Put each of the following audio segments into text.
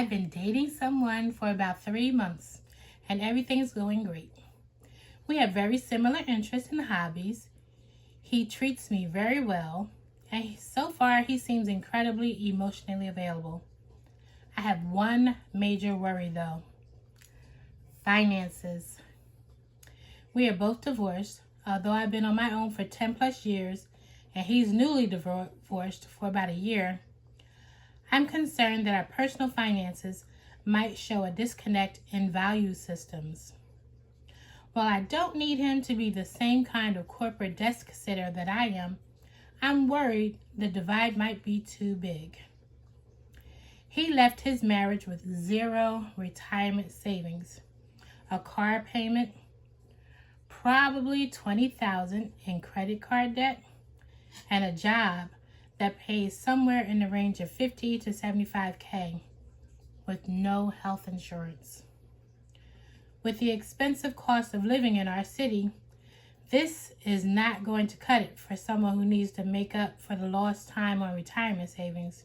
I've been dating someone for about 3 months and everything's going great. We have very similar interests and hobbies. He treats me very well, and so far he seems incredibly emotionally available. I have one major worry though: finances. We are both divorced, although I've been on my own for 10 plus years and he's newly divorced for about a year. I'm concerned that our personal finances might show a disconnect in value systems. While I don't need him to be the same kind of corporate desk sitter that I am, I'm worried the divide might be too big. He left his marriage with zero retirement savings, a car payment, probably $20,000 in credit card debt, and a job that pays somewhere in the range of $50 to $75K with no health insurance. With the expensive cost of living in our city, this is not going to cut it for someone who needs to make up for the lost time on retirement savings.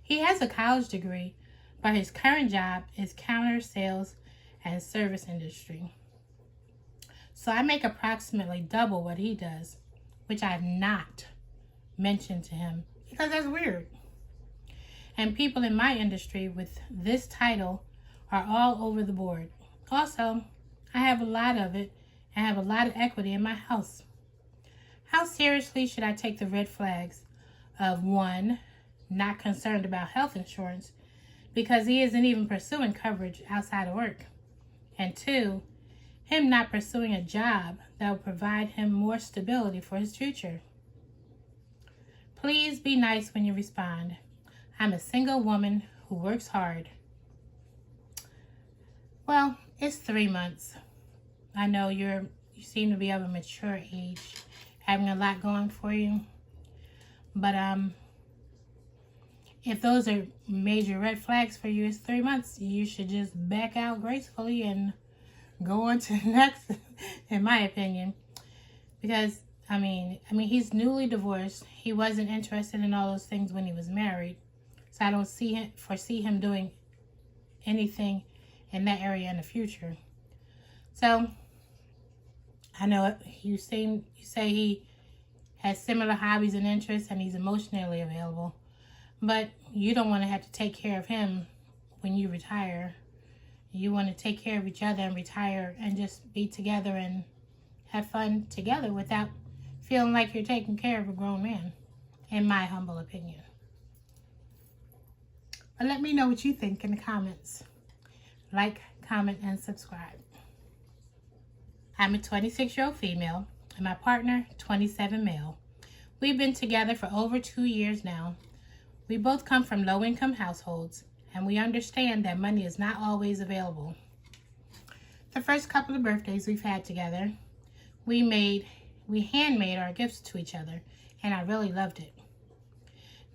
He has a college degree, but his current job is counter sales and service industry. So I make approximately double what he does, which I've not mentioned to him because that's weird. And people in my industry with this title are all over the board. Also, I have a lot of it and have a lot of equity in my house. How seriously should I take the red flags of 1, not concerned about health insurance because he isn't even pursuing coverage outside of work, and 2, him not pursuing a job that will provide him more stability for his future? Please be nice when you respond. I'm a single woman who works hard. Well, it's 3 months. I know you seem to be of a mature age, having a lot going for you. But if those are major red flags for you, it's 3 months. You should just back out gracefully and go on to the next, in my opinion. Because, I mean, he's newly divorced. He wasn't interested in all those things when he was married. So I don't foresee him doing anything in that area in the future. So I know you say he has similar hobbies and interests and he's emotionally available, but you don't want to have to take care of him when you retire. You want to take care of each other and retire and just be together and have fun together without feeling like you're taking care of a grown man, in my humble opinion. But let me know what you think in the comments. Like, comment, and subscribe. I'm a 26-year-old female and my partner, 27 male. We've been together for over 2 years now. We both come from low-income households and we understand that money is not always available. The first couple of birthdays we've had together, we handmade our gifts to each other, and I really loved it.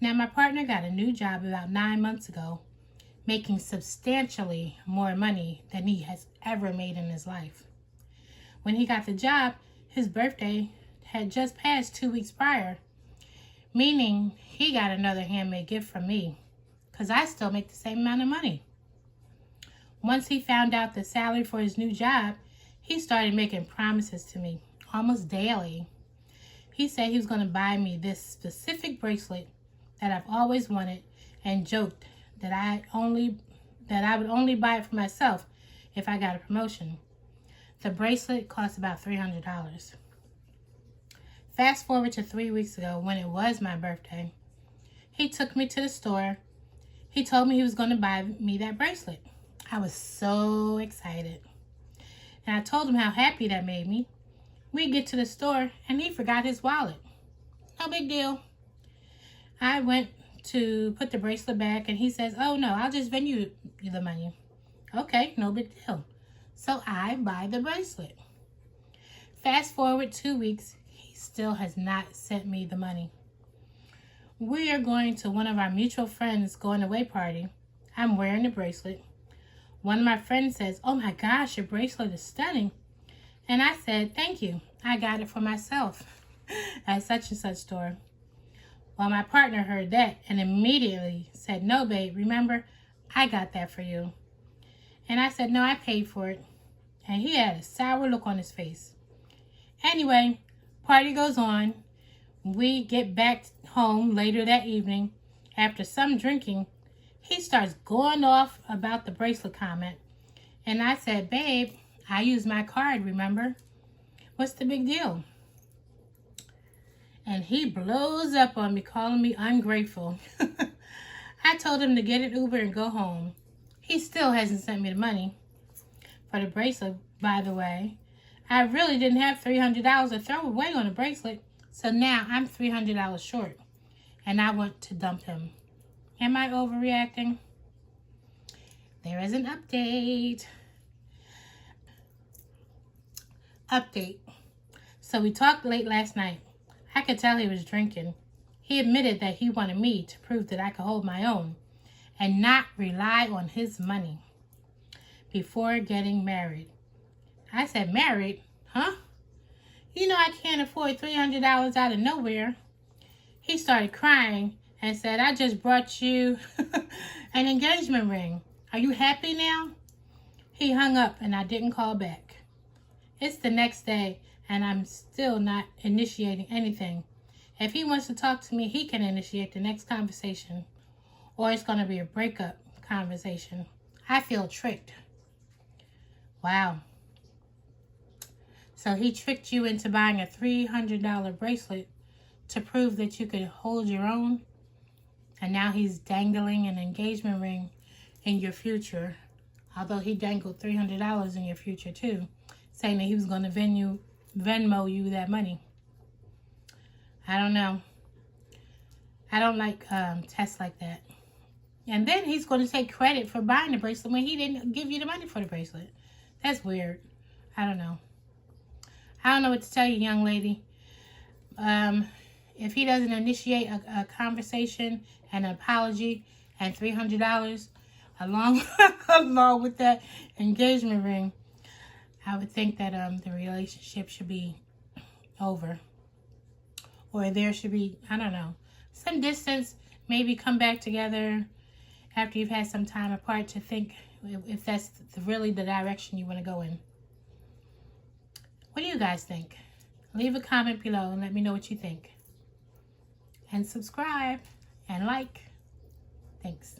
Now, my partner got a new job about 9 months ago, making substantially more money than he has ever made in his life. When he got the job, his birthday had just passed 2 weeks prior, meaning he got another handmade gift from me, because I still make the same amount of money. Once he found out the salary for his new job, he started making promises to me almost daily. He said he was going to buy me this specific bracelet that I've always wanted, and joked that I would only buy it for myself if I got a promotion. The bracelet cost about $300. Fast forward to 3 weeks ago when it was my birthday. He took me to the store. He told me he was going to buy me that bracelet. I was so excited. And I told him how happy that made me. We get to the store and he forgot his wallet. No big deal. I went to put the bracelet back and he says, "Oh no, I'll just Venmo you the money." Okay, no big deal. So I buy the bracelet. Fast forward 2 weeks, he still has not sent me the money. We are going to one of our mutual friends' going away party. I'm wearing the bracelet. One of my friends says, "Oh my gosh, your bracelet is stunning." And I said, "Thank you. I got it for myself at such and such store." Well, my partner heard that and immediately said, "No, babe, remember, I got that for you. And I said, no, I paid for it. And he had a sour look on his face. Anyway, party goes on. We get back home later that evening. After some drinking, he starts going off about the bracelet comment. And I said, babe, I used my card, remember? What's the big deal? And he blows up on me, calling me ungrateful. I told him to get an Uber and go home. He still hasn't sent me the money for the bracelet, by the way. I really didn't have $300 to throw away on a bracelet, so now I'm $300 short, and I want to dump him. Am I overreacting? There is an update. So we talked late last night. I could tell he was drinking. He admitted that he wanted me to prove that I could hold my own and not rely on his money before getting married. I said, married? Huh? You know I can't afford $300 out of nowhere. He started crying and said, I just brought you an engagement ring. Are you happy now? He hung up and I didn't call back. It's the next day and I'm still not initiating anything. If he wants to talk to me, he can initiate the next conversation. Or it's going to be a breakup conversation. I feel tricked. Wow. So he tricked you into buying a $300 bracelet to prove that you could hold your own. And now he's dangling an engagement ring in your future. Although he dangled $300 in your future too. Saying that he was going to Venmo you that money. I don't know. I don't like tests like that. And then he's going to take credit for buying the bracelet when he didn't give you the money for the bracelet. That's weird. I don't know. I don't know what to tell you, young lady. If he doesn't initiate a conversation, an apology, and $300 along with that engagement ring, I would think that the relationship should be over. Or there should be, I don't know, some distance, maybe come back together after you've had some time apart to think if that's really the direction you want to go in. What do you guys think? Leave a comment below and let me know what you think. And subscribe and like. Thanks.